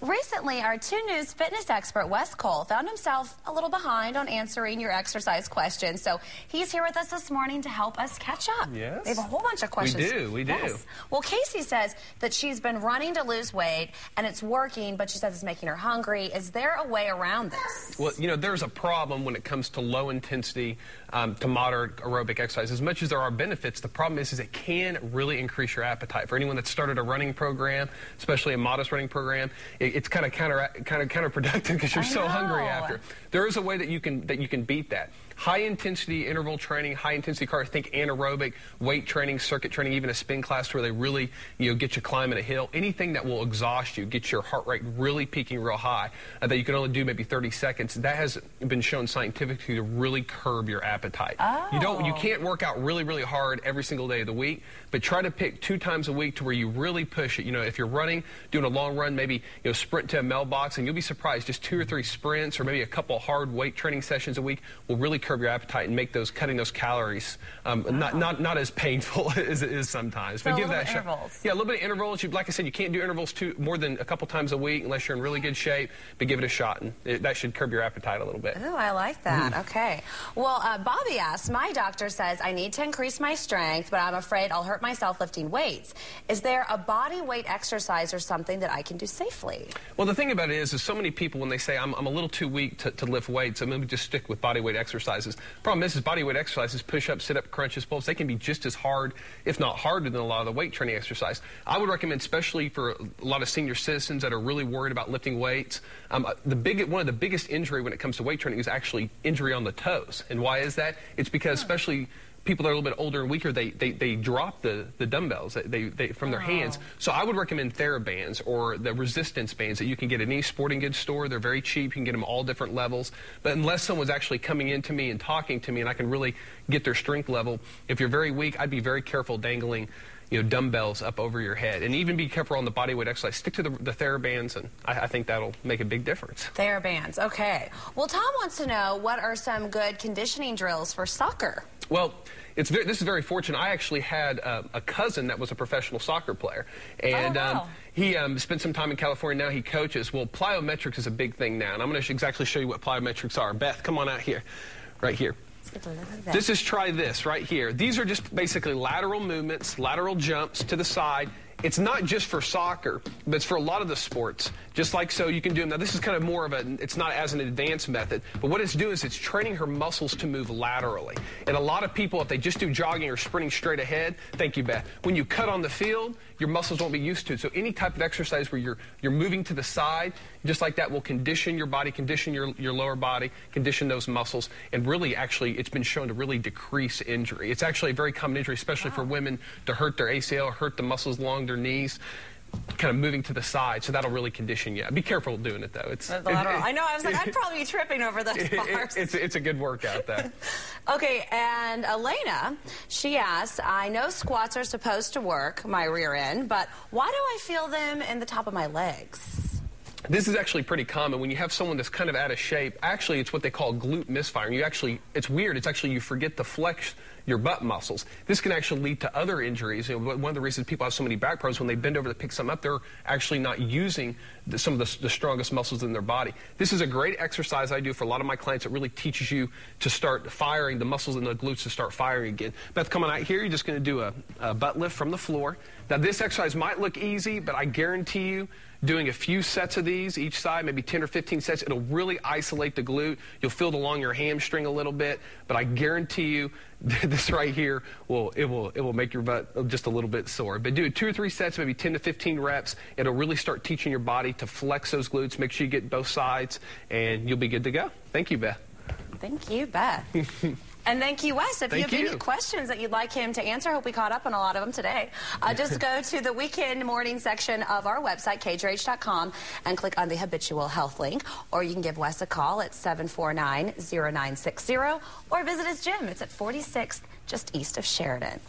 Recently, our 2 News fitness expert, Wes Cole, found himself a little behind on answering your exercise questions. So he's here with us this morning to help us catch up. Yes. We have a whole bunch of questions. We do. Yes. Well, Casey says that she's been running to lose weight, and it's working, but she says it's making her hungry. Is there a way around this? Well, you know, there's a problem when it comes to low intensity to moderate aerobic exercise. As much as there are benefits, the problem is it can really increase your appetite. For anyone that started a running program, especially a modest running program, it's kind of counterproductive because you're so hungry after. There is a way that you can beat that. High intensity interval training, high intensity cardio, think anaerobic, weight training, circuit training, even a spin class where they really, get you climbing a hill. Anything that will exhaust you, get your heart rate really peaking real high, that you can only do maybe 30 seconds. That has been shown scientifically to really curb your appetite. You can't work out really, really hard every single day of the week, but try to pick 2 times a week to where you really push it. If you're running, doing a long run, maybe sprint to a mailbox, and you'll be surprised. Just 2 or 3 sprints, or maybe a couple hard weight training sessions a week will really curb your appetite and make cutting those calories not as painful as it is sometimes. So but give a little that a shot. Intervals. Yeah, a little bit of intervals. Like I said, you can't do intervals more than a couple times a week unless you're in really good shape. But give it a shot, and that should curb your appetite a little bit. Oh, I like that. Okay. Well, Bobby asks, my doctor says I need to increase my strength, but I'm afraid I'll hurt myself lifting weights. Is there a body weight exercise or something that I can do safely? Well, the thing about it is so many people, when they say I'm a little too weak to lift weights, so maybe just stick with body weight exercises. Problem is body weight exercises, push-ups, sit-up, crunches, pull-ups, they can be just as hard, if not harder, than a lot of the weight training exercise. I would recommend, especially for a lot of senior citizens that are really worried about lifting weights, one of the biggest injury when it comes to weight training is actually injury on the toes. And why is that? It's because especially people that are a little bit older and weaker, they drop the dumbbells from their hands. So I would recommend TheraBands or the resistance bands that you can get at any sporting goods store. They're very cheap. You can get them all different levels. But unless someone's actually coming into me and talking to me and I can really get their strength level, if you're very weak, I'd be very careful dangling dumbbells up over your head. And even be careful on the body weight exercise. Stick to the TheraBands, and I think that'll make a big difference. TheraBands, okay. Well, Tom wants to know, what are some good conditioning drills for soccer? Well, this is very fortunate. I actually had a cousin that was a professional soccer player, and he spent some time in California. Now he coaches. Well, plyometrics is a big thing now, and I'm going to exactly show you what plyometrics are. Beth, come on out here, right here. Try this right here. These are just basically lateral movements, lateral jumps to the side. It's not just for soccer, but it's for a lot of the sports. Just like so, you can do them. Now, this is kind of more of it's not as an advanced method, but what it's doing is it's training her muscles to move laterally. And a lot of people, if they just do jogging or sprinting straight ahead, thank you, Beth, when you cut on the field, your muscles won't be used to it. So any type of exercise where you're moving to the side, just like that, will condition your body, condition your lower body, condition those muscles, and really, actually, it's been shown to really decrease injury. It's actually a very common injury, especially for women, to hurt their ACL, hurt the muscles along their knees, kind of moving to the side, so that'll really condition you. Be careful doing it, though. I know, I was like, I'd probably be tripping over those bars. It's a good workout, though. Okay, and Elena, she asks, I know squats are supposed to work my rear end, but why do I feel them in the top of my legs? This is actually pretty common. When you have someone that's kind of out of shape, actually it's what they call glute misfiring. It's weird. It's actually you forget to flex your butt muscles. This can actually lead to other injuries. One of the reasons people have so many back problems, when they bend over to pick something up, they're actually not using some of the strongest muscles in their body. This is a great exercise I do for a lot of my clients. It really teaches you to start firing the muscles in the glutes to start firing again. Beth, come on out here. You're just going to do a butt lift from the floor. Now, this exercise might look easy, but I guarantee you, doing a few sets of these each side, maybe 10 or 15 sets, it'll really isolate the glute. You'll feel it along your hamstring a little bit, but I guarantee you this right here will make your butt just a little bit sore. But do 2 or 3 sets, maybe 10 to 15 reps. It'll really start teaching your body to flex those glutes. Make sure you get both sides, and you'll be good to go. Thank you, Beth. Thank you, Beth. And thank you, Wes. If you have any questions that you'd like him to answer, I hope we caught up on a lot of them today. Just go to the weekend morning section of our website, KJRH.com, and click on the Habitual Health link. Or you can give Wes a call at 749-0960, or visit his gym. It's at 46th, just east of Sheridan.